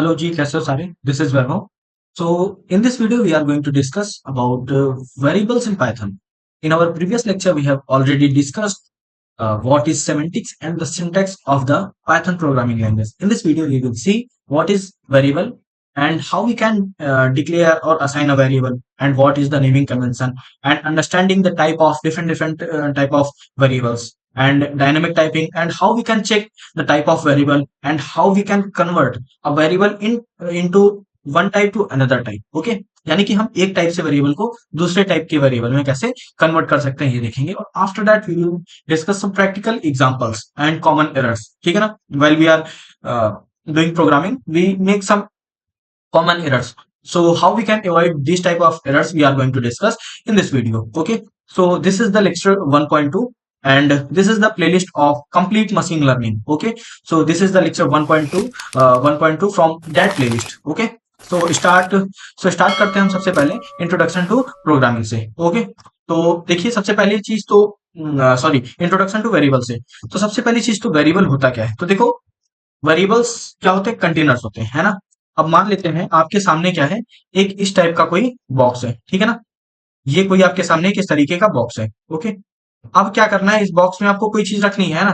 Hello Ji, कैसे हो सारे? This is Vaibhav. So in this video we are going to discuss about variables in Python. In our previous lecture we have already discussed what is semantics and the syntax of the Python programming language. In this video we will see what is variable and how we can declare or assign a variable and what is the naming convention and understanding the type of different type of variables and dynamic typing and how we can check the type of variable and how we can convert a variable into one type two another type. Okay, यानी कि हम एक type से variable को दूसरे type के variable में कैसे कन्वर्ट कर सकते हैं ये देखेंगे। और after that we will discuss some practical examples and common errors. ठीक है ना, while we are doing programming we make some common errors. So how we can avoid these type of errors we are going to discuss in this video. Okay, so this is the lecture 1.2 and this is the playlist of complete machine learning. Okay, so this is the lecture 1.2 from that playlist. Okay, so start करते हैं हम सबसे पहले introduction to programming से। Okay, तो देखिए सबसे पहली चीज तो इंट्रोडक्शन टू वेरिएबल से। तो सबसे पहली चीज तो वेरिएबल होता क्या है। तो देखो वेरिएबल्स क्या होते हैं, कंटेनर्स होते हैं, है ना। अब मान लेते हैं आपके सामने क्या है, एक इस टाइप का कोई बॉक्स है, ठीक है ना। ये कोई आपके सामने किस तरीके का बॉक्स है। ओके, अब क्या करना है, इस बॉक्स में आपको कोई चीज रखनी है ना।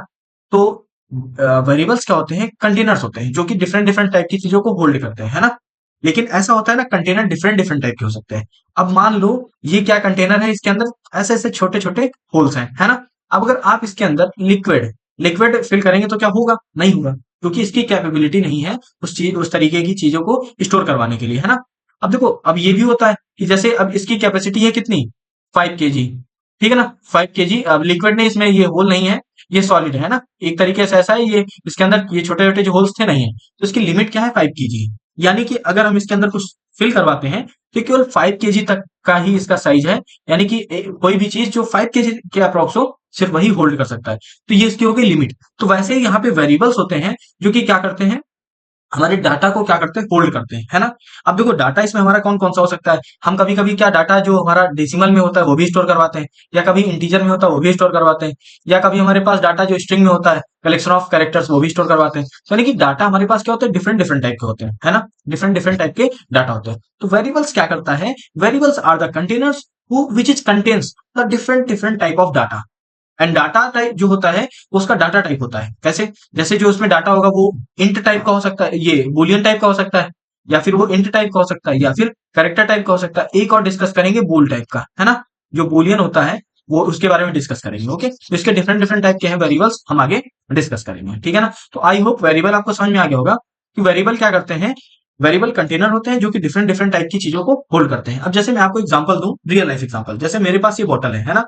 तो वेरिएबल्स क्या होते हैं, कंटेनर्स होते हैं जो कि डिफरेंट डिफरेंट टाइप की चीजों को होल्ड करते हैं, है ना। लेकिन ऐसा होता है ना, कंटेनर डिफरेंट डिफरेंट टाइप के हो सकते हैं। अब मान लो ये क्या कंटेनर है, इसके अंदर ऐसे ऐसे छोटे छोटे होल्स हैं, है ना। अब अगर आप इसके अंदर लिक्विड लिक्विड फिल करेंगे तो क्या होगा, नहीं होगा, क्योंकि इसकी कैपेबिलिटी नहीं है उस तरीके की चीजों को स्टोर करवाने के लिए, है ना। अब देखो, अब ये भी होता है कि जैसे अब इसकी कैपेसिटी है कितनी, 5 kg, ठीक है ना, 5 kg। अब लिक्विड ने इसमें ये होल नहीं है, ये सॉलिड है ना, एक तरीके से ऐसा है, ये इसके अंदर ये छोटे छोटे जो होल्स थे नहीं है, तो इसकी लिमिट क्या है, 5 kg। यानी कि अगर हम इसके अंदर कुछ फिल करवाते हैं तो केवल 5 kg तक का ही इसका साइज है। यानी कि कोई भी चीज जो 5 kg के अप्रोक्स हो सिर्फ वही होल्ड कर सकता है। तो ये इसकी हो गई लिमिट। तो वैसे ही यहाँ पे वेरिएबल्स होते हैं जो कि क्या करते हैं, हमारे डाटा को क्या करते हैं, होल्ड करते हैं, है ना। अब देखो डाटा इसमें हमारा कौन कौन सा हो सकता है। हम कभी कभी क्या डाटा जो हमारा डेसिमल में होता है वो भी स्टोर करवाते हैं, या कभी इंटीजर में होता है वो भी स्टोर करवाते हैं, या कभी हमारे पास डाटा जो स्ट्रिंग में होता है, कलेक्शन ऑफ कैरेक्टर्स, वो भी स्टोर करवाते हैं। तो यानी कि डाटा हमारे पास क्या होता है, डिफरेंट डिफरेंट टाइप के होते हैं, है ना, डिफरेंट डिफरेंट टाइप के डाटा होते हैं। तो वेरिएबल्स क्या करता है, variables are the containers which is contains the different different type of data. And data type जो होता है वो उसका डाटा टाइप होता है। कैसे, जैसे जो उसमें डाटा होगा वो इंट टाइप का हो सकता है, ये बुलियन टाइप का हो सकता है, या फिर वो इंट टाइप का हो सकता है, या फिर कैरेक्टर टाइप का हो सकता है। एक और डिस्कस करेंगे बोल टाइप का, है ना, जो बुलियन होता है वो उसके बारे में डिस्कस करेंगे। ओके, तो इसके डिफरेंट डिफरेंट टाइप के हैं वेरिएबल्स, हम आगे डिस्कस करेंगे, ठीक है ना। तो आई होप वेरिएबल आपको समझ में आ गया होगा कि वेरिएबल क्या करते हैं, वेरिएबल कंटेनर होते हैं जो कि डिफरेंट डिफरेंट टाइप की चीजों को होल्ड करते हैं। अब जैसे मैं आपको एग्जांपल दूं, रियल लाइफ एग्जांपल, जैसे मेरे पास ये बॉटल है ना।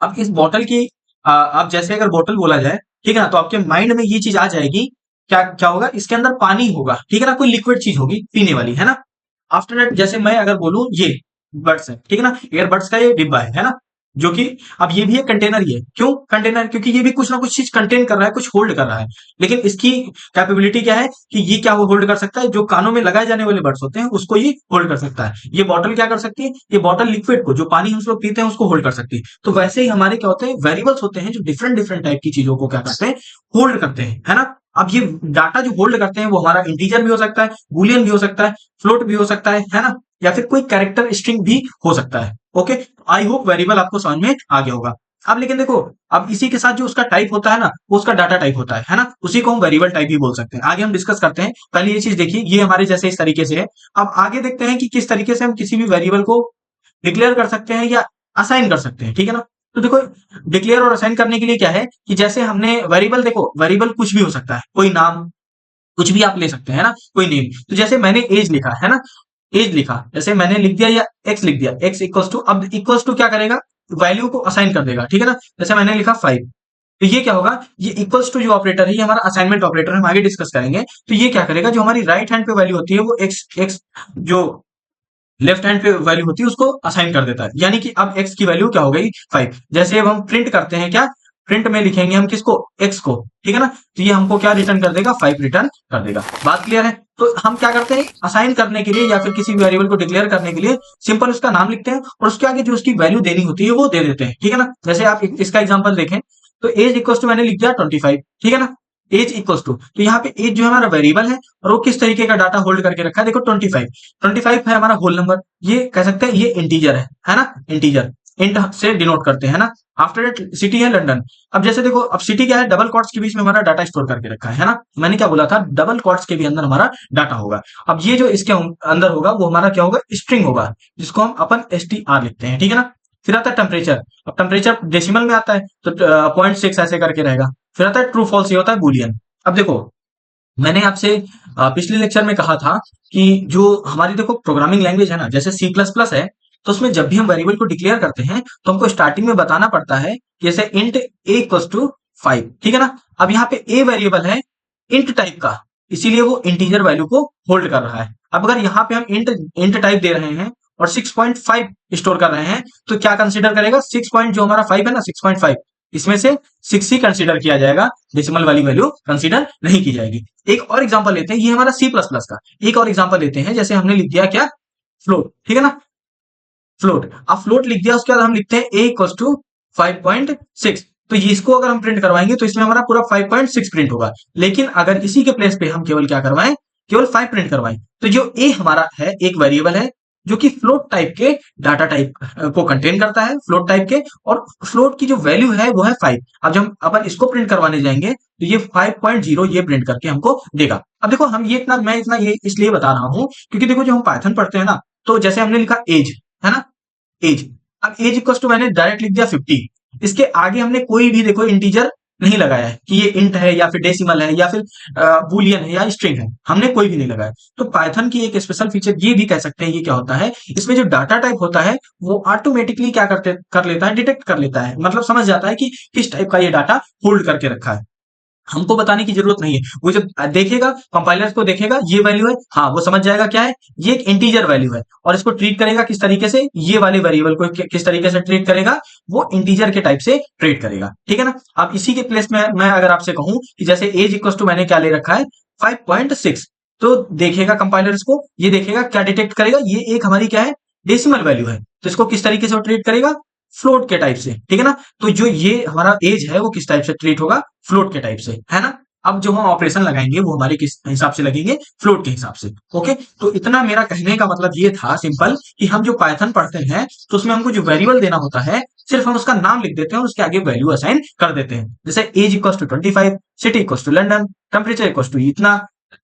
अब इस बॉटल की आप जैसे अगर बॉटल बोला जाए, ठीक है ना, तो आपके माइंड में ये चीज आ जाएगी, क्या क्या होगा, इसके अंदर पानी होगा, ठीक है ना, कोई लिक्विड चीज होगी पीने वाली, है ना। आफ्टर दैट जैसे मैं अगर बोलूं ये बड्स है, ठीक है ना, एयरबड्स का ये डिब्बा है ना, जो कि अब ये भी एक कंटेनर ही है। क्यों कंटेनर, क्योंकि ये भी कुछ ना कुछ चीज कंटेन कर रहा है, कुछ होल्ड कर रहा है। लेकिन इसकी कैपेबिलिटी क्या है कि ये क्या वो होल्ड कर सकता है, जो कानों में लगाए जाने वाले बड्स होते हैं उसको ये होल्ड कर सकता है। ये बॉटल क्या कर सकती है, ये बॉटल लिक्विड को, जो पानी हम लोग पीते हैं उसको होल्ड कर सकती है। तो वैसे ही हमारे क्या होते हैं, वेरिएबल्स होते हैं जो डिफरेंट डिफरेंट टाइप की चीजों को क्या करते हैं, होल्ड करते हैं, है ना। अब ये डाटा जो होल्ड करते हैं वो हमारा इंटीजर भी हो सकता है, बुलियन भी हो सकता है, फ्लोट भी हो सकता है ना, या फिर कोई कैरेक्टर स्ट्रिंग भी हो सकता है। ओके, आई होप वेरिएबल आपको समझ में आ गया होगा। अब लेकिन देखो, अब इसी के साथ जो उसका टाइप होता है ना, वो उसका डाटा टाइप होता है ना, उसी को हम वेरिएबल टाइप भी बोल सकते हैं। आगे हम डिस्कस करते हैं, पहले ये चीज देखिए, ये हमारे जैसे इस तरीके से है। अब आगे देखते हैं कि किस तरीके से हम किसी भी वेरिएबल को डिक्लेयर कर सकते हैं या असाइन कर सकते हैं, ठीक है ना। तो देखो, डिक्लेयर और असाइन करने के लिए क्या है कि जैसे हमने वेरिएबल, देखो वेरिएबल कुछ भी हो सकता है, कोई नाम कुछ भी आप ले सकते हैं ना, कोई नेम। तो जैसे मैंने एज लिखा है ना, एज लिखा, जैसे मैंने लिख दिया या एक्स लिख दिया, एक्स इक्वल्स टू, अब इक्वल्स टू क्या करेगा, वैल्यू को असाइन कर देगा, ठीक है ना। जैसे मैंने लिखा 5, तो ये क्या होगा, ये इक्वल्स टू जो ऑपरेटर है ये हमारा असाइनमेंट ऑपरेटर है, हम आगे डिस्कस करेंगे। तो ये क्या करेगा, जो हमारी राइट हैंड पे वैल्यू होती है वो एक्स एक्स जो लेफ्ट हैंड पे वैल्यू होती है उसको असाइन कर देता है। यानी कि अब x की वैल्यू क्या हो गई, 5। जैसे अब हम प्रिंट करते हैं, क्या प्रिंट में लिखेंगे हम किसको, x को, ठीक है ना, तो ये हमको क्या रिटर्न कर देगा, 5 रिटर्न कर देगा। बात क्लियर है। तो हम क्या करते हैं, असाइन करने के लिए या फिर किसी वेरिएबल को डिक्लेयर करने के लिए सिंपल उसका नाम लिखते हैं और उसके आगे जो उसकी वैल्यू देनी होती है वो दे देते हैं, ठीक है ना। जैसे आप इसका एग्जाम्पल देखें, तो एज इक्वल टू मैंने लिख दिया 25, ठीक है ना। एज इक्वल्स टू, तो यहाँ पे एज जो है हमारा वेरिएबल है और वो किस तरीके का डाटा होल्ड करके रखा है, देखो 25 है हमारा होल नंबर, ये कह सकते हैं ये इंटीजर है ना, इंटीजर इंट से डिनोट करते हैं ना। आफ्टर दैट सिटी है लंदन। अब जैसे देखो, अब सिटी क्या है, डबल क्वार्ट्स के बीच में हमारा डाटा स्टोर करके रखा है ना, मैंने क्या बोला था, डबल क्वार्ट्स के भी अंदर हमारा डाटा होगा। अब ये जो इसके अंदर होगा वो हमारा क्या होगा, स्ट्रिंग होगा, जिसको हम अपन str लिखते हैं, ठीक है ना। फिर आता है टेम्परेचर, अब टेम्परेचर डेसिमल में आता है तो 0.6 ऐसे करके रहेगा। फिर आता है ट्रू फॉल्स, ये होता है बूलियन। अब देखो, मैंने आपसे पिछले लेक्चर में कहा था कि जो हमारी देखो प्रोग्रामिंग लैंग्वेज है ना, जैसे सी प्लस प्लस है, तो उसमें जब भी हम वेरिएबल को डिक्लेयर करते हैं तो हमको स्टार्टिंग में बताना पड़ता है, जैसे इंट ए इक्वल्स टू 5, ठीक है ना। अब यहाँ पे ए वेरिएबल है इंट टाइप का, इसीलिए वो इंटीजर वैल्यू को होल्ड कर रहा है। अब अगर यहाँ पे हम इंट इंट टाइप दे रहे हैं और 6.5 स्टोर कर रहे हैं, तो क्या कंसीडर करेगा, 6 पॉइंट जो हमारा 5 है ना, 6.5, इसमें से 6 ही कंसीडर किया जाएगा, डेसिमल वाली वैल्यू कंसीडर नहीं की जाएगी। एक और एग्जांपल लेते हैं, ये हमारा सी प्लस प्लस का एक और एग्जांपल लेते हैं, जैसे हमने लिख दिया क्या, फ्लोट, ठीक है ना, फ्लोट। अब फ्लोट लिख दिया, उसके बाद हम लिखते हैं ए इक्वल्स टू 5.6, तो ये इसको अगर हम प्रिंट करवाएंगे तो इसमें हमारा पूरा 5.6 प्रिंट होगा। लेकिन अगर इसी के प्लेस पे हम केवल क्या करवाएं, केवल 5 प्रिंट करवाएं, तो जो ए हमारा है एक वेरिएबल है जो कि फ्लोट टाइप के डाटा टाइप को कंटेन करता है, फ्लोट टाइप के, और फ्लोट की जो वैल्यू है वो है 5। अब जब अपन इसको प्रिंट करवाने जाएंगे तो ये 5.0 ये प्रिंट करके हमको देगा। अब देखो, हम ये इतना मैं इतना ये इसलिए बता रहा हूं क्योंकि देखो, जो हम पाइथन पढ़ते हैं ना, तो जैसे हमने लिखा एज, है ना, एज। अब एज इक्वल टू मैंने डायरेक्ट लिख दिया 50, इसके आगे हमने कोई भी देखो इंटीजर नहीं लगाया है कि ये इंट है या फिर डेसिमल है या फिर बूलियन है या स्ट्रिंग है, हमने कोई भी नहीं लगाया। तो पाइथन की एक स्पेशल फीचर ये भी कह सकते हैं, ये क्या होता है, इसमें जो डाटा टाइप होता है वो ऑटोमेटिकली क्या कर लेता है, डिटेक्ट कर लेता है, मतलब समझ जाता है कि किस टाइप का ये डाटा होल्ड करके रखा है। हमको बताने की जरूरत नहीं है, वो जब देखेगा, कंपाइलर को देखेगा ये वैल्यू है, हाँ वो समझ जाएगा क्या है, ये एक इंटीजर वैल्यू है, और इसको ट्रीट करेगा किस तरीके से, ये वाले वेरिएबल को किस तरीके से ट्रीट करेगा, वो इंटीजर के टाइप से ट्रीट करेगा, ठीक है ना। अब इसी के प्लेस में मैं अगर आपसे कहूं कि जैसे एज इक्वल टू मैंने क्या ले रखा है, 5.6, तो देखेगा कंपाइलर इसको, ये देखेगा क्या डिटेक्ट करेगा, ये एक हमारी क्या है, डेसिमल वैल्यू है, तो इसको किस तरीके से ट्रीट करेगा, फ्लोट के टाइप से, ठीक है ना। तो जो ये हमारा एज है वो किस टाइप से ट्रीट होगा, फ्लोट के टाइप से, है ना। अब जो हम ऑपरेशन लगाएंगे वो हमारे किस हिसाब से लगेंगे, फ्लोट के हिसाब से। ओके, तो इतना मेरा कहने का मतलब ये था सिंपल, कि हम जो पाइथन पढ़ते हैं तो उसमें हमको जो वेरिएबल देना होता है, सिर्फ हम उसका नाम लिख देते हैं और उसके आगे वैल्यू असाइन कर देते हैं। जैसे age equal to 25, city equal to London, temperature equal to इतना,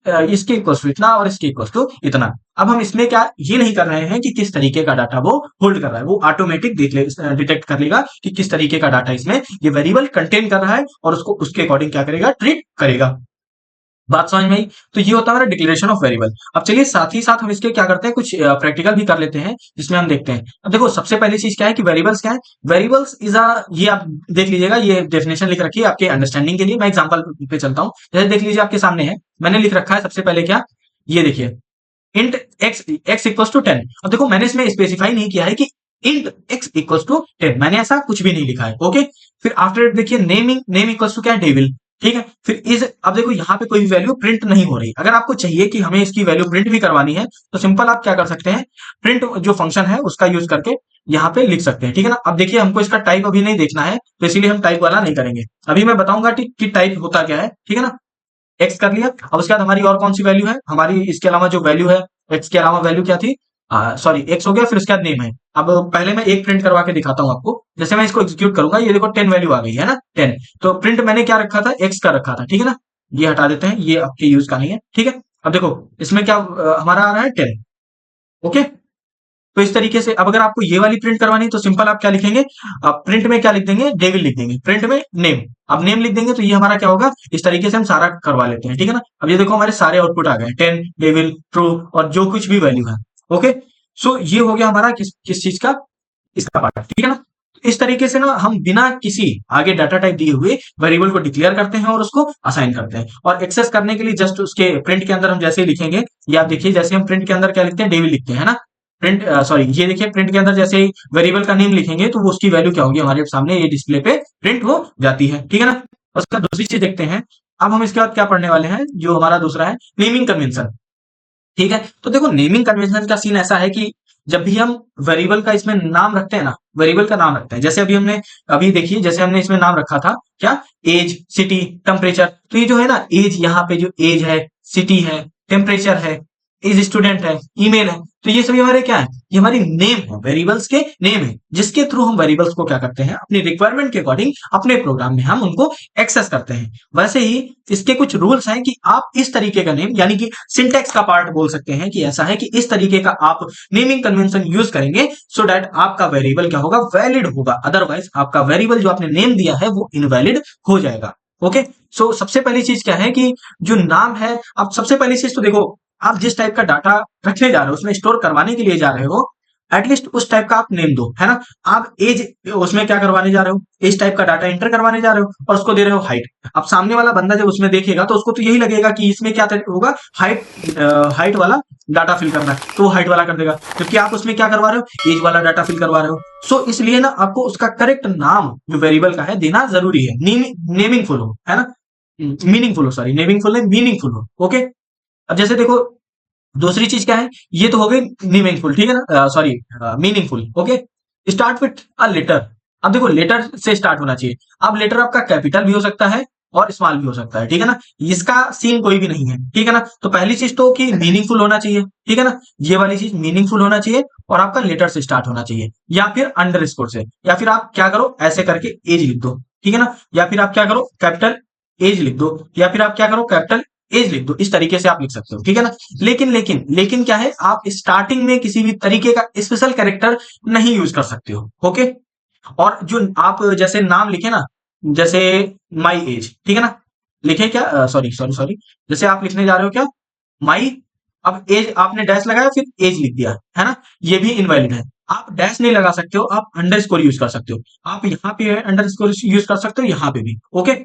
इसके इक्वल टू इतना और इसके इक्वल टू इतना। अब हम इसमें क्या ये नहीं कर रहे हैं कि किस तरीके का डाटा वो होल्ड कर रहा है, वो ऑटोमेटिक डिटेक्ट कर लेगा कि किस तरीके का डाटा इसमें ये वेरिएबल कंटेन कर रहा है, और उसको उसके अकॉर्डिंग क्या करेगा, ट्रीट करेगा। बात समझ में आई। तो ये होता है हमारा डिक्लेरेशन ऑफ वेरिएबल। अब चलिए साथ ही साथ हम इसके क्या करते हैं, कुछ प्रैक्टिकल भी कर लेते हैं, जिसमें हम देखते हैं। अब देखो, सबसे पहली चीज क्या है कि वेरिएबल्स क्या है, वेरिएबल्स इज अ, ये आप देख लीजिएगा, ये डेफिनेशन लिख रखी है आपके अंडरस्टैंडिंग के लिए। मैं एग्जांपल पे चलता हूं, जैसे देख लीजिए आपके सामने है, मैंने लिख रखा है सबसे पहले क्या, ये देखिए, इंट एक्स इक्वल्स टू 10। अब देखो, मैंने इसमें स्पेसिफाई नहीं किया है कि इंट एक्स इक्वल्स टू 10, मैंने ऐसा कुछ भी नहीं लिखा है। ओके, फिर आफ्टर देखिए, नेम इक्वल्स टू क्या है, डेविल, ठीक है। फिर इज, अब देखो यहाँ पे कोई भी वैल्यू प्रिंट नहीं हो रही, अगर आपको चाहिए कि हमें इसकी वैल्यू प्रिंट भी करवानी है तो सिंपल आप क्या कर सकते हैं, प्रिंट जो फंक्शन है उसका यूज करके यहाँ पे लिख सकते हैं, ठीक है ना। अब देखिए, हमको इसका टाइप अभी नहीं देखना है, तो इसीलिए हम टाइप वाला नहीं करेंगे। अभी मैं बताऊंगा कि टाइप होता क्या है, ठीक है ना। एक्स कर लिया, अब उसके बाद हमारी और कौन सी वैल्यू है, हमारी इसके अलावा जो वैल्यू है, एक्स के अलावा वैल्यू क्या थी, सॉरी एक्स हो गया, फिर उसके बाद नेम है। अब पहले मैं एक प्रिंट करवा के दिखाता हूं आपको, जैसे मैं इसको एग्जीक्यूट करूंगा, ये देखो 10 वैल्यू आ गई है ना, 10। तो प्रिंट मैंने क्या रखा था, एक्स का रखा था, ठीक है ना। ये हटा देते हैं, ये आपके यूज का नहीं है, ठीक है। अब देखो, इसमें क्या हमारा आ रहा है 10। ओके, तो इस तरीके से अब अगर आपको ये वाली प्रिंट करवानी है तो सिंपल आप क्या लिखेंगे, प्रिंट में क्या लिख देंगे, डेविल लिख देंगे, प्रिंट में नेम। अब नेम लिख देंगे तो ये हमारा क्या होगा, इस तरीके से हम सारा करवा लेते हैं, ठीक है ना। अब ये देखो, हमारे सारे आउटपुट आ गए, 10, डेविल, ट्रू, और जो कुछ भी वैल्यू है। ओके, सो ये हो गया हमारा किस किस चीज का, इसका पार्ट, ठीक है ना। इस तरीके से ना हम बिना किसी आगे डाटा टाइप दिए हुए वेरिएबल को डिक्लेयर करते हैं और उसको असाइन करते हैं, और एक्सेस करने के लिए जस्ट उसके प्रिंट के अंदर हम जैसे ही लिखेंगे, या आप देखिए, जैसे हम प्रिंट के अंदर क्या लिखते हैं, डेविल लिखते हैं, है ना। प्रिंट, सॉरी, ये देखिए, प्रिंट के अंदर जैसे ही वेरिएबल का नेम लिखेंगे तो वो उसकी वैल्यू क्या होगी, हमारे सामने ये डिस्प्ले पे प्रिंट हो जाती है, ठीक है ना। उसका दूसरी चीज देखते हैं, अब हम इसके बाद क्या पढ़ने वाले हैं, जो हमारा दूसरा है नेमिंग कन्वेंशन, ठीक है। तो देखो, नेमिंग कन्वेंशन का सीन ऐसा है कि जब भी हम वेरिएबल का इसमें नाम रखते हैं ना, वेरिएबल का नाम रखते हैं, जैसे अभी देखिए, जैसे हमने इसमें नाम रखा था क्या, एज, सिटी, टेम्परेचर। तो ये जो है ना एज, यहाँ पे जो एज है, सिटी है, टेम्परेचर है, इज स्टूडेंट है, ईमेल है, तो ये सभी हमारे क्या है, ये हमारी नेम है, वेरिएबल्स के नेम है, जिसके थ्रू हम वेरिएबल्स को क्या करते हैं, अपनी रिक्वायरमेंट के अकॉर्डिंग अपने प्रोग्राम में हम उनको एक्सेस करते हैं। वैसे ही इसके कुछ रूल्स हैं कि आप इस तरीके का नेम, यानी कि सिंटेक्स का पार्ट बोल सकते हैं कि ऐसा है कि इस तरीके का आप नेमिंग कन्वेंशन यूज करेंगे, सो दैट आपका वेरिएबल क्या होगा, वैलिड होगा। अदरवाइज आपका वेरिएबल जो आपने नेम दिया है वो इनवैलिड हो जाएगा। ओके, सो सबसे पहली चीज क्या है कि जो नाम है, अब सबसे पहली चीज तो देखो, आप जिस टाइप का डाटा रखने जा रहे हो, उसमें स्टोर करवाने के लिए जा रहे हो, एटलीस्ट उस टाइप का आप नेम दो, है ना। आप एज, उसमें क्या करवाने जा रहे हो, इस टाइप का डाटा एंटर करवाने जा रहे हो, और उसको दे रहे हो हाइट। अब सामने वाला बंदा जब उसमें देखेगा तो उसको तो यही लगेगा कि इसमें क्या होगा, हाइट, हाइट वाला डाटा फिल करना है, तो वो हाइट वाला कर देगा, जबकि आप उसमें क्या करवा रहे हो, एज वाला डाटा फिल करवा रहे हो। सो इसलिए ना आपको उसका करेक्ट नाम जो वेरिएबल का है देना जरूरी है, नेमिंगफुल हो, है ना, मीनिंगफुल हो, सॉरी, नेमिंगफुल है, मीनिंगफुल हो। ओके, अब जैसे देखो, दूसरी चीज क्या है, ये तो हो गई मीनिंगफुल, ठीक है ना, sorry, meaningful. Okay, start with a letter. अब देखो, लेटर से स्टार्ट होना चाहिए। अब लेटर आपका कैपिटल भी हो सकता है और स्मॉल भी हो सकता है, ठीक है ना, इसका सीन कोई भी नहीं है, ठीक है ना। तो पहली चीज तो कि मीनिंगफुल होना चाहिए, ठीक है ना, ये वाली चीज मीनिंगफुल होना चाहिए, और आपका लेटर से स्टार्ट होना चाहिए, या फिर अंडरस्कोर से, या फिर आप क्या करो, ऐसे करके एज लिख दो, ठीक है ना, या फिर आप क्या करो, कैपिटल एज लिख दो, या फिर आप क्या करो, कैपिटल एज लिख दो, इस तरीके से आप लिख सकते हो, ठीक है ना। लेकिन लेकिन लेकिन क्या है, आप स्टार्टिंग में किसी भी तरीके का स्पेशल कैरेक्टर नहीं यूज कर सकते हो। ओके, और जो आप जैसे नाम लिखे ना, जैसे माई एज, ठीक है ना, लिखे क्या, सॉरी सॉरी सॉरी, जैसे आप लिखने जा रहे हो क्या, माई, अब एज आपने डैश लगाया, फिर एज लिख दिया, है ना, ये भी इनवैलिड है। आप डैश नहीं लगा सकते हो, आप अंडरस्कोर यूज कर सकते हो, आप यहाँ पे अंडरस्कोर यूज कर सकते हो, यहाँ पे भी। ओके,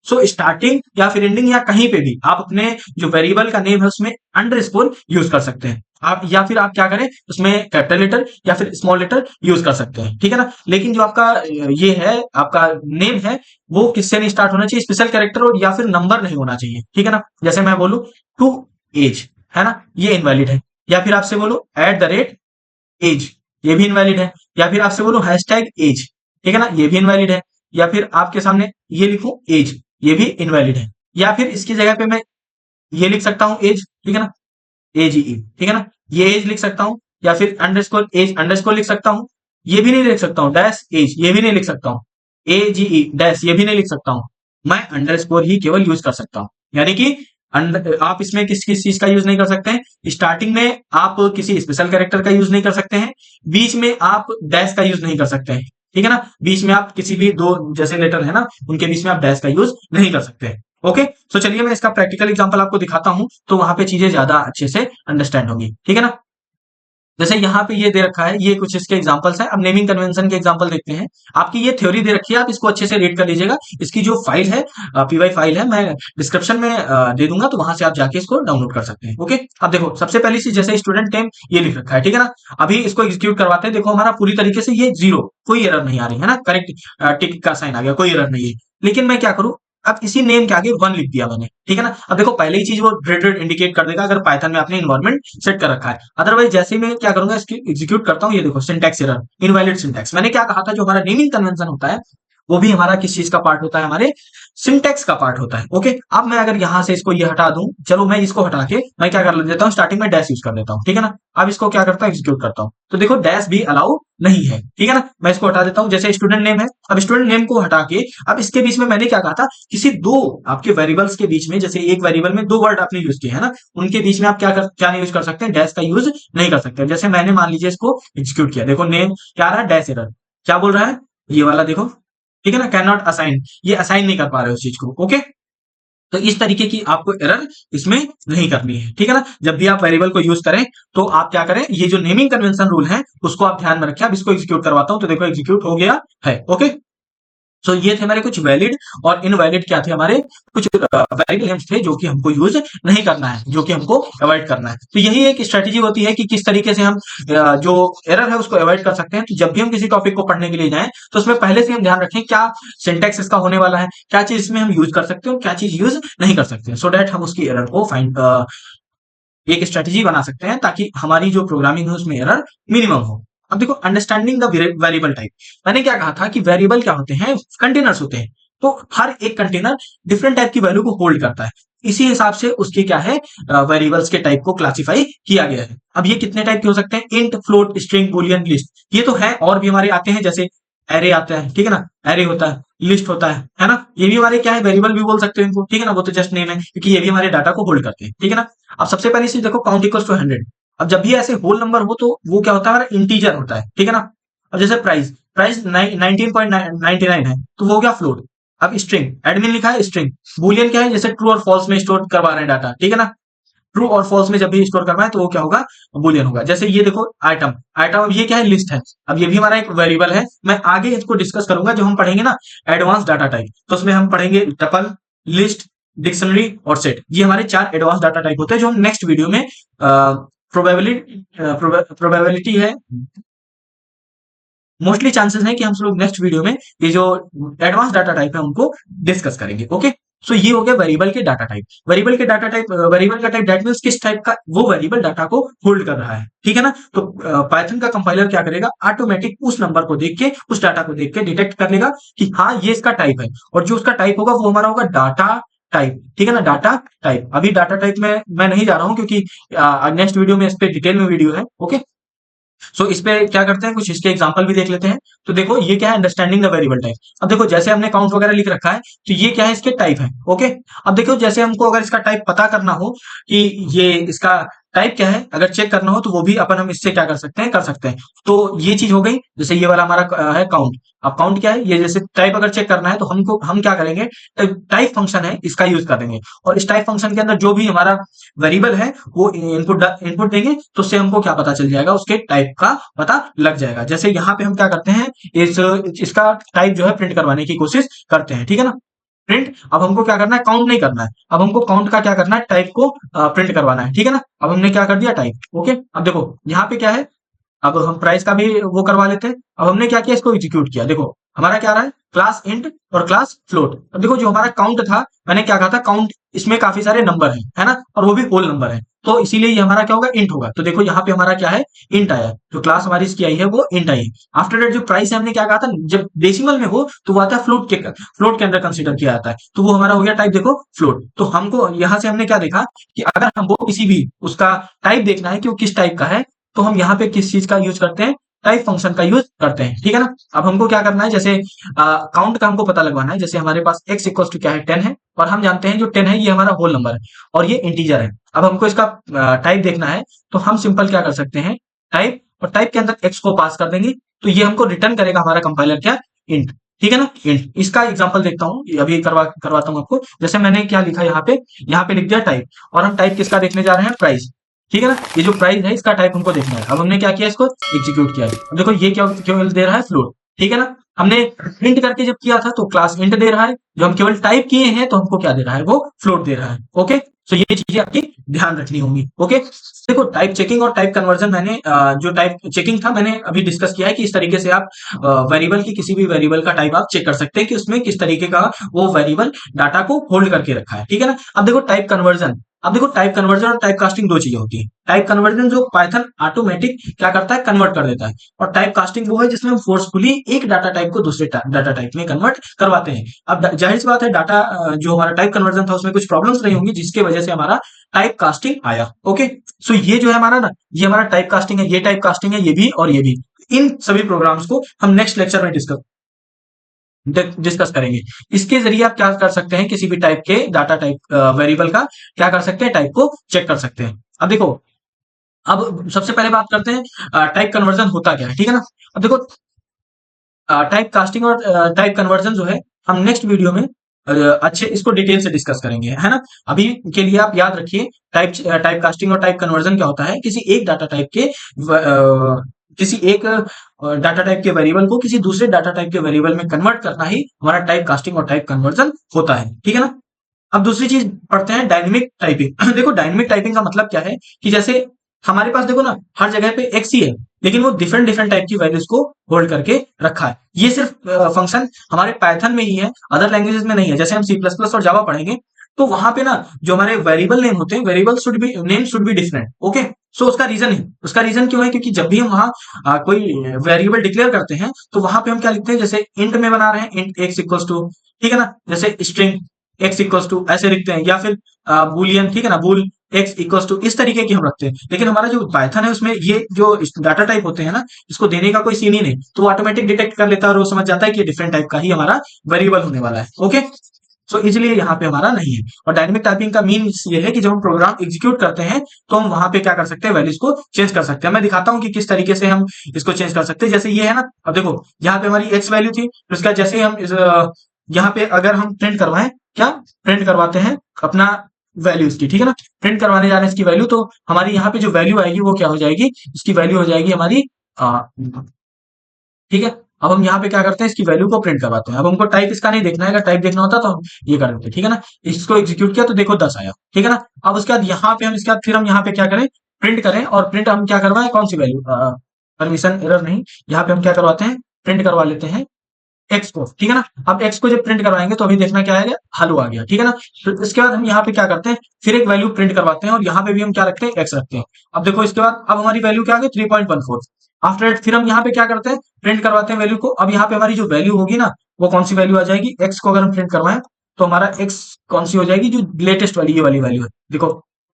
सो स्टार्टिंग या फिर एंडिंग या कहीं पे भी आप अपने जो वेरिएबल का नेम है उसमें अंडरस्कोर यूज कर सकते हैं आप, या फिर आप क्या करें, उसमें कैपिटल लेटर या फिर स्मॉल लेटर यूज कर सकते हैं, ठीक है ना। लेकिन जो आपका ये है, आपका नेम है, वो किससे नहीं स्टार्ट होना चाहिए, स्पेशल कैरेक्टर और या फिर नंबर नहीं होना चाहिए, ठीक है ना। जैसे मैं बोलूं टू एज, है ना, ये इनवैलिड है। या फिर आपसे बोलो एट द रेट एज, ये भी इनवैलिड है। या फिर आपसे बोलो हैशटैग एज, ठीक है ना, ये भी इनवैलिड है। या फिर आपके सामने ये लिखूं एज, ये भी इनवैलिड है। या फिर इसकी जगह पे मैं ये लिख सकता हूं एज, ठीक है ना, एज ई, ठीक है ना, ये एज लिख सकता हूं। या फिर अंडरस्कोर एज अंडरस्कोर लिख सकता हूं, ये भी नहीं लिख सकता हूं, डैश एज, ये भी नहीं लिख सकता हूं, ए जी ई डैश, ये भी नहीं लिख सकता हूं। मैं अंडरस्कोर ही केवल यूज कर सकता हूं, यानी कि आप इसमें किस किस चीज का यूज नहीं कर सकते हैं, स्टार्टिंग में आप किसी स्पेशल कैरेक्टर का यूज नहीं कर सकते हैं, बीच में आप डैश का यूज नहीं कर सकते हैं, ठीक है ना, बीच में आप किसी भी दो जैसे लेटर है ना, उनके बीच में आप डैश का यूज नहीं कर सकते हैं। ओके, तो चलिए मैं इसका प्रैक्टिकल एग्जांपल आपको दिखाता हूं, तो वहां पे चीजें ज्यादा अच्छे से अंडरस्टैंड होगी, ठीक है ना। जैसे यहाँ पे ये दे रखा है, ये कुछ इसके एग्जांपल्स हैं। अब नेमिंग कन्वेंशन के एग्जांपल देखते हैं। आपकी ये थ्योरी दे रखी है, आप इसको अच्छे से रीड कर लीजिएगा। इसकी जो फाइल है, पीवाई फाइल है, मैं डिस्क्रिप्शन में दे दूंगा, तो वहां से आप जाके इसको डाउनलोड कर सकते हैं। ओके, अब देखो, सबसे पहली चीज, जैसे स्टूडेंट नेम ये लिख रखा है, ठीक है ना। अभी इसको एग्जीक्यूट करवाते हैं। देखो हमारा पूरी तरीके से ये जीरो, कोई एरर नहीं आ रही है ना, करेक्ट टिक का साइन आ गया, कोई एरर नहीं है। लेकिन मैं क्या करूं, अब इसी नेम के आगे वन लिख दिया मैंने, ठीक है ना। अब देखो पहले ही चीज वो रेड इंडिकेट कर देगा अगर पाइथन में आपने इन्वायरमेंट सेट कर रखा है। अदरवाइज जैसे ही मैं क्या करूंगा, इसकी एग्जीक्यूट करता हूं, ये देखो सिंटैक्स एरर, इनवैलिड सिंटैक्स। मैंने क्या कहा था, जो हमारा नेमिंग कन्वेंशन होता है वो भी हमारा किस चीज का पार्ट होता है, हमारे सिंटैक्स का पार्ट होता है। ओके, अब मैं अगर यहां से इसको ये हटा दूं, चलो मैं इसको हटा के मैं क्या कर देता हूं, स्टार्टिंग में डैश यूज कर देता हूं, ठीक है ना। अब इसको क्या करता हूं, एग्जीक्यूट करता हूं, तो देखो डैश भी अलाउ नहीं है, ठीक है ना। मैं इसको हटा देता हूं, जैसे स्टूडेंट नेम है, अब स्टूडेंट नेम को हटा के, अब इसके बीच में मैंने क्या कहा था, किसी दो आपके वेरिएबल्स के बीच में, जैसे एक वेरिएबल में दो वर्ड आपने यूज किए है ना, उनके बीच में आप क्या नहीं यूज कर सकते, डैश का यूज नहीं कर सकते। जैसे मैंने मान लीजिए इसको एग्जीक्यूट किया, देखो नेम क्या रहा है, डैश एरर, क्या बोल रहा है, ये वाला देखो, ठीक है ना, कैन नॉट असाइन, ये असाइन नहीं कर पा रहे उस चीज को। ओके, तो इस तरीके की आपको एरर इसमें नहीं करनी है, ठीक है ना। जब भी आप वेरिएबल को यूज करें तो आप क्या करें, ये जो नेमिंग कन्वेंशन रूल है उसको आप ध्यान में रखें। अब इसको एग्जीक्यूट करवाता हूं, तो देखो एग्जीक्यूट हो गया है। ओके, तो ये थे हमारे कुछ वैलिड और इनवैलिड क्या थे, हमारे कुछ वेरिएबल नेम्स थे जो कि हमको यूज नहीं करना है, जो कि हमको अवॉइड करना है। तो यही एक स्ट्रेटेजी होती है कि किस तरीके से हम जो एरर है उसको अवॉइड कर सकते हैं। तो जब भी हम किसी टॉपिक को पढ़ने के लिए जाएं तो उसमें पहले से हम ध्यान रखें क्या सिंटेक्स इसका होने वाला है, क्या चीज इसमें हम यूज कर सकते हैं और क्या चीज यूज नहीं कर सकते, सो दैट हम उसकी एरर को फाइंड एक स्ट्रेटेजी बना सकते हैं ताकि हमारी जो प्रोग्रामिंग है उसमें एरर मिनिमम हो। अब देखो अंडरस्टैंडिंग द वेरिएबल टाइप, मैंने क्या कहा था कि वेरिएबल क्या होते हैं, कंटेनर्स होते हैं। तो हर एक कंटेनर डिफरेंट टाइप की वैल्यू को होल्ड करता है, इसी हिसाब से उसके क्या है वेरिएबल्स के टाइप को क्लासिफाई किया गया है। अब ये कितने टाइप के हो सकते हैं, int, float, string, Boolean, list, ये तो है, और भी हमारे आते हैं जैसे एरे आता है, ठीक है ना, एरे होता है, लिस्ट होता है ना, ये भी हमारे क्या है वेरिएबल भी बोल सकते हैं इनको, ठीक है ना, वो तो जस्ट नेम है क्योंकि ये भी हमारे डाटा को होल्ड करते हैं, ठीक है ना। अब सबसे पहले चीज देखो काउंट इक्वल्स टू 100। अब जब भी ऐसे होल नंबर हो तो वो क्या होता है, हमारा इंटीजर होता है, ठीक है ना। अब जैसे प्राइस, प्राइस 19.99 है तो वो क्या फ्लोट। अब स्ट्रिंग, एडमिन लिखा है स्ट्रिंग, बुलियन क्या है, जैसे ट्रू और फॉल्स में स्टोर करवा रहे हैं डाटा, ठीक है ना, ट्रू और फॉल्स में जब भी स्टोर करना है तो वो क्या होगा, बुलियन होगा। जैसे ये देखो आइटम, आइटम अब ये क्या है, लिस्ट है। अब ये भी हमारा एक वेरिएबल है, मैं आगे इसको डिस्कस करूंगा जब हम पढ़ेंगे ना एडवांस डाटा टाइप, तो उसमें हम पढ़ेंगे टपल, लिस्ट, डिक्शनरी और सेट, ये हमारे 4 एडवांस डाटा टाइप होते हैं जो हम नेक्स्ट वीडियो में प्रोबेबिलिटी प्रोबेबिलिटी है, मोस्टली चांसेस है कि हम लोग नेक्स्ट वीडियो में ये जो एडवांस डाटा टाइप है उनको डिस्कस करेंगे। ओके, सो ये हो गया वेरिएबल के डाटा टाइप। वेरिएबल के डाटा टाइप, वेरिएबल का टाइप दैट मींस किस टाइप का वो वेरिएबल डाटा को होल्ड कर रहा है, ठीक है ना। तो पाइथन का कंपाइलर क्या करेगा, ऑटोमेटिक उस नंबर को देख के, उस डाटा को देख के डिटेक्ट कर लेगा कि हाँ ये इसका टाइप है, और जो उसका टाइप होगा वो हमारा होगा डाटा टाइप, ठीक है ना, डाटा टाइप। अभी डाटा टाइप में मैं नहीं जा रहा हूं क्योंकि नेक्स्ट वीडियो में इस पे डिटेल में वीडियो है। ओके, सो इस पे क्या करते हैं, कुछ इसके एग्जांपल भी देख लेते हैं। तो देखो ये क्या है, अंडरस्टैंडिंग द वेरिएबल टाइप। अब देखो जैसे हमने काउंट वगैरह लिख रखा है तो ये क्या है, इसके टाइप है। ओके, अब देखो जैसे हमको अगर इसका टाइप पता करना हो कि ये इसका टाइप क्या है, अगर चेक करना हो तो वो भी अपन हम इससे क्या कर सकते हैं, कर सकते हैं। तो ये चीज हो गई, जैसे ये वाला हमारा है काउंट। अब काउंट क्या है, ये जैसे टाइप अगर चेक करना है तो हमको हम क्या करेंगे, टाइप फंक्शन है इसका यूज करेंगे, और इस टाइप फंक्शन के अंदर जो भी हमारा वेरिएबल है वो इनपुट इनपुट देंगे तो उससे हमको क्या पता चल जाएगा, उसके टाइप का पता लग जाएगा। जैसे यहाँ पे हम क्या करते हैं, इस इसका टाइप जो है प्रिंट करवाने की कोशिश करते हैं, ठीक है ना, प्रिंट। अब हमको क्या करना है, काउंट नहीं करना है, अब हमको काउंट का क्या करना है, टाइप को प्रिंट करवाना है, ठीक है ना। अब हमने क्या कर दिया, टाइप। ओके, अब देखो यहाँ पे क्या है, अब हम प्राइस का भी वो करवा लेते हैं। अब हमने क्या किया, इसको एग्जीक्यूट किया, देखो हमारा क्या रहा है, क्लास इंट और क्लास फ्लोट। अब देखो जो हमारा काउंट था, मैंने क्या कहा था, काउंट इसमें काफी सारे नंबर हैं, है ना, और वो भी होल नंबर है, तो इसीलिए ये हमारा क्या होगा, इंट होगा। तो देखो यहाँ पे हमारा क्या है, इंट आया, जो क्लास हमारी इसकी आई है वो इंट आई है। आफ्टर दैट जो प्राइस है, हमने क्या कहा था, जब डेसिमल में हो तो वो आता है फ्लोट के अंदर कंसीडर किया जाता है, तो वो हमारा हो गया टाइप, देखो फ्लोट। तो हमको यहाँ से हमने क्या देखा कि अगर हमको किसी भी उसका टाइप देखना है कि वो किस टाइप का है, तो हम यहाँ पे किस चीज का यूज करते हैं, टाइप फंक्शन का यूज करते हैं, ठीक है ना। अब हमको क्या करना है, जैसे काउंट का हमको पता लगवाना है, जैसे हमारे पास x इक्वल टू क्या है, 10 है, और हम जानते हैं जो 10 है ये हमारा होल नंबर है और ये इंटीजर है। अब हमको इसका टाइप देखना है, तो हम सिंपल क्या कर सकते हैं, टाइप, और टाइप के अंदर x को पास कर देंगे, तो ये हमको रिटर्न करेगा हमारा कंपाइलर क्या, इंट, ठीक है ना, इंट। इसका एग्जांपल देखता हूँ, अभी करवाता हूँ आपको। जैसे मैंने क्या लिखा यहाँ पे लिख दिया टाइप, और हम टाइप किसका देखने जा रहे हैं, प्राइस, ठीक है ना। ये जो प्राइस है इसका टाइप हमको देखना है। अब हमने क्या किया, इसको एग्जीक्यूट किया। अब देखो ये क्या क्यों दे रहा है, फ्लोट, ठीक है ना। हमने प्रिंट करके जब किया था तो क्लास इंट दे रहा है, जो हम केवल टाइप किए हैं तो हमको क्या दे रहा है, वो फ्लोट दे रहा है। ओके, तो ये चीजें आपकी ध्यान रखनी होंगी। ओके, देखो टाइप चेकिंग और टाइप कन्वर्जन, मैंने जो टाइप चेकिंग था मैंने अभी डिस्कस किया है कि इस तरीके से आप वेरिएबल की किसी भी वेरिएबल का टाइप आप चेक कर सकते हैं कि उसमें किस तरीके का वो वेरिएबल डाटा को होल्ड करके रखा है, ठीक है ना। अब देखो टाइप कन्वर्जन, अब देखो टाइप कन्वर्जन और टाइप कास्टिंग दो चीजें होती है। टाइप कन्वर्जन जो पाइथन ऑटोमेटिक क्या करता है, कन्वर्ट कर देता है, और टाइप कास्टिंग वो है जिसमें हम फोर्सफुली एक डाटा टाइप को दूसरे डाटा टाइप में कन्वर्ट करवाते हैं। अब जाहिर सी बात है, डाटा जो हमारा टाइप कन्वर्जन था उसमें कुछ प्रॉब्लम्स रही होंगी जिसकी वजह से हमारा टाइप कास्टिंग आया। ओके, सो ये जो है हमारा ना, ये हमारा टाइप कास्टिंग है, ये टाइप कास्टिंग है, ये भी और ये भी। इन सभी प्रोग्राम्स को हम नेक्स्ट लेक्चर में डिस्कस करेंगे। इसके जरिए आप क्या कर सकते हैं, किसी भी टाइप के डाटा टाइप वेरिएबल का क्या कर सकते हैं, टाइप को चेक कर सकते हैं। अब देखो, अब सबसे पहले बात करते हैं टाइप कन्वर्जन होता क्या है, ठीक है ना। अब देखो टाइप कास्टिंग और टाइप कन्वर्जन जो है हम नेक्स्ट वीडियो में अच्छे इसको डिटेल से डिस्कस करेंगे, है ना। अभी के लिए आप याद रखिए, टाइप टाइप कास्टिंग और टाइप कन्वर्जन क्या होता है, किसी एक डाटा टाइप के किसी एक डाटा टाइप के वेरिएबल को किसी दूसरे डाटा टाइप के वेरिएबल में कन्वर्ट करना ही हमारा टाइप कास्टिंग और टाइप कन्वर्जन होता है, ठीक है ना। अब दूसरी चीज पढ़ते हैं, डायनेमिक टाइपिंग। देखो डायनेमिक टाइपिंग का मतलब क्या है कि जैसे हमारे पास देखो ना, हर जगह पे एक्स ही है, लेकिन वो डिफरेंट डिफरेंट टाइप की वैल्यूज को होल्ड करके रखा है। ये सिर्फ फंक्शन हमारे पाइथन में ही है, अदर लैंग्वेजेस में नहीं है। जैसे हम सी प्लस प्लस और जावा पढ़ेंगे तो वहां पे ना जो हमारे वेरिएबल नेम होते हैं, variable should be name should be different. Okay, so उसका रीजन क्यों है, क्योंकि जब भी हम वहां कोई वेरिएबल डिक्लेयर करते हैं तो वहां पे हम क्या लिखते हैं, जैसे इंट में बना रहे हैं इंट एक्स इक्वल्स टू, ठीक है ना, जैसे स्ट्रिंग एक्स इक्वल्स टू ऐसे लिखते हैं, या फिर बुलियन, ठीक है ना, बुल एक्स इक्वल्स टू, इस तरीके की हम रखते हैं। लेकिन हमारा जो पाइथन है उसमें ये जो डाटा टाइप होते हैं ना, इसको देने का कोई सीन ही नहीं, तो वो ऑटोमेटिक डिटेक्ट कर लेता है और वो समझ जाता है कि ये डिफरेंट टाइप का ही हमारा वेरिएबल होने वाला है। ओके, सो इसलिए यहाँ पे हमारा नहीं है। और डायनेमिक टाइपिंग का मीन ये है कि जब हम प्रोग्राम एग्जीक्यूट करते हैं तो हम वहां पे क्या कर सकते हैं, वैल्यूज को चेंज कर सकते हैं। मैं दिखाता हूँ कि किस तरीके से हम इसको चेंज कर सकते हैं। जैसे ये है ना, अब देखो यहाँ पे हमारी एक्स वैल्यू थी, तो इसका जैसे ही हम यहाँ पे अगर हम प्रिंट करवाएं, क्या प्रिंट करवाते हैं अपना वैल्यू इसकी, ठीक है ना, प्रिंट करवाने जा रहे हैं इसकी वैल्यू, तो हमारी यहाँ पे जो वैल्यू आएगी वो क्या हो जाएगी, इसकी वैल्यू हो जाएगी हमारी, ठीक है। अब हम यहाँ पे क्या करते हैं, इसकी वैल्यू को प्रिंट करवाते हैं। अब हमको टाइप इसका नहीं देखना है, अगर टाइप देखना होता तो हम ये कर देते, ठीक है ना। इसको एग्जीक्यूट किया तो देखो 10 आया, ठीक है ना। अब उसके बाद यहाँ पे हम इसके बाद फिर हम यहाँ पे क्या करें, प्रिंट करें, और प्रिंट हम क्या करवाएं, कौन सी वैल्यू, परमिशन एरर नहीं, यहाँ पे हम क्या करवाते हैं, प्रिंट करवा लेते हैं एक्स को, ठीक है ना। अब एक्स को जब प्रिंट करवाएंगे तो अभी देखना क्या आएगा, हेलो आ गया, ठीक है ना। तो इसके बाद हम यहाँ पे क्या करते हैं, फिर एक वैल्यू प्रिंट करवाते हैं और यहाँ पे भी हम क्या रखते हैं, एक्स रखते हैं। अब देखो इसके बाद अब हमारी वैल्यू क्या आ गई, 3.14। आफ्टर फिर हम यहाँ पे क्या करते हैं, प्रिंट करवाते हैं वैल्यू को। अब यहाँ पे हमारी जो वैल्यू होगी ना, वो कौन सी वैल्यू आ जाएगी, एक्स को अगर हम प्रिंट करवाएं तो हमारा एक्स कौन सी हो जाएगी, जो लेटेस्ट वाली ये वाली वैल्यू है। देखो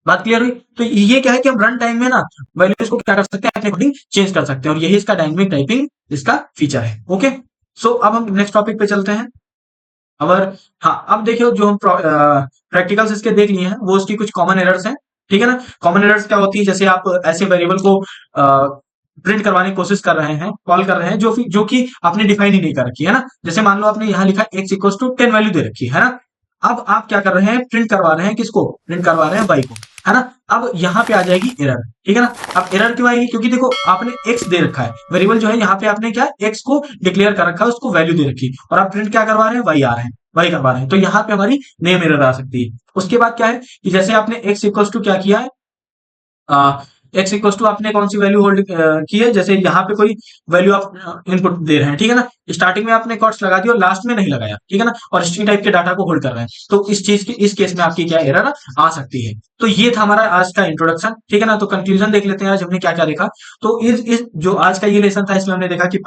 बात क्लियर हुई। तो ये क्या है कि हम रन टाइम में ना वैल्यूज को क्या कर सकते हैं, अपने अकॉर्डिंग चेंज कर सकते हैं, और यही इसका डायनेमिक टाइपिंग इसका फीचर है। ओके, सो अब हम नेक्स्ट टॉपिक पे चलते हैं। अगर हाँ, अब देखियो जो हम प्रैक्टिकल्स इसके देख लिए हैं, वो उसकी कुछ कॉमन एरर्स हैं, ठीक है ना। कॉमन एरर्स क्या होती है, जैसे आप ऐसे वेरिएबल को प्रिंट करवाने की कोशिश कर रहे हैं, कॉल कर रहे हैं, जो कि आपने डिफाइन ही नहीं कर रखी है ना। जैसे मान लो आपने यहाँ लिखा एक्स इक्वल टू 10 वैल्यू दे रखी है ना। अब आप क्या कर रहे हैं, प्रिंट करवा रहे हैं, किसको प्रिंट करवा रहे हैं, वाई को, है ना। अब यहाँ पे आ जाएगी एरर, ठीक है ना। अब एरर क्यों आएगी, क्योंकि देखो आपने एक्स दे रखा है, वेरिएबल जो है यहाँ पे आपने क्या एक्स को डिक्लेयर कर रखा है, उसको वैल्यू दे रखी, और आप प्रिंट क्या करवा रहे हैं, वाई आ रहे हैं, वाई करवा रहे हैं, तो यहाँ पे हमारी नेम एरर आ सकती है। उसके बाद क्या है कि जैसे आपने एक्स इक्वल टू क्या किया है, एक्स इक्वल टू आपने कौन सी वैल्यू होल्ड की है, जैसे यहाँ पे कोई वैल्यू आप इनपुट दे रहे हैं, ठीक है ना। स्टार्टिंग में आपने कॉट्स लगा दिया और लास्ट में नहीं लगाया, ठीक है ना, और स्ट्रिंग टाइप के डाटा को होल्ड कर रहे हैं, तो इस चीज की इस केस में आपकी क्या एरर आ सकती है। तो ये था हमारा आज का इंट्रोडक्शन, ठीक है ना। तो कंक्लूजन देख लेते हैं, आज हमने क्या क्या देखा। तो इस जो आज का ये लेसन था, इसमें हमने देखा कि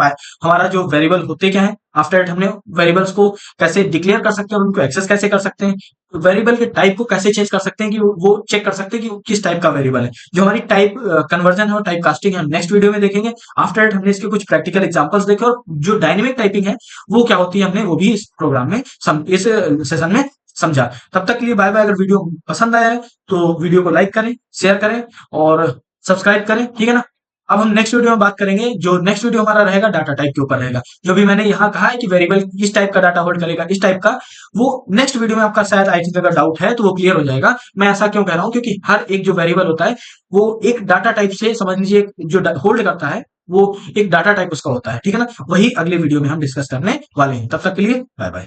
हमारा जो वेरिएबल होते क्या है, आफ्टर दैट हमने वेरिएबल्स को कैसे डिक्लेयर कर सकते हैं और उनको एक्सेस कैसे कर सकते हैं, वेरिएबल के टाइप को कैसे चेंज कर सकते हैं, कि वो चेक कर सकते हैं कि वो किस टाइप का वेरिएबल है। जो हमारी टाइप कन्वर्जन है और टाइप कास्टिंग है, हम नेक्स्ट वीडियो में देखेंगे। आफ्टर दैट हमने इसके कुछ प्रैक्टिकल एग्जांपल्स देखे, और जो डायनेमिक टाइपिंग है वो क्या होती है, हमने वो भी इस प्रोग्राम में इस सेशन में समझा। तब तक के लिए बाय बाय। अगर वीडियो पसंद आया है तो वीडियो को लाइक करें, शेयर करें और सब्सक्राइब करें, ठीक है ना। अब हम नेक्स्ट वीडियो में बात करेंगे, जो नेक्स्ट वीडियो हमारा रहेगा डाटा टाइप के ऊपर रहेगा। जो भी मैंने यहाँ कहा है कि वेरिएबल इस टाइप का डाटा होल्ड करेगा, इस टाइप का, वो नेक्स्ट वीडियो में आपका शायद आई थिंक अगर डाउट है तो वो क्लियर हो जाएगा। मैं ऐसा क्यों कह रहा हूँ, क्योंकि हर एक जो वेरिएबल होता है वो एक डाटा टाइप से, समझ लीजिए जो होल्ड करता है वो एक डाटा टाइप उसका होता है, ठीक है ना। वही अगले वीडियो में हम डिस्कस करने वाले हैं। तब तक के लिए बाय बाय।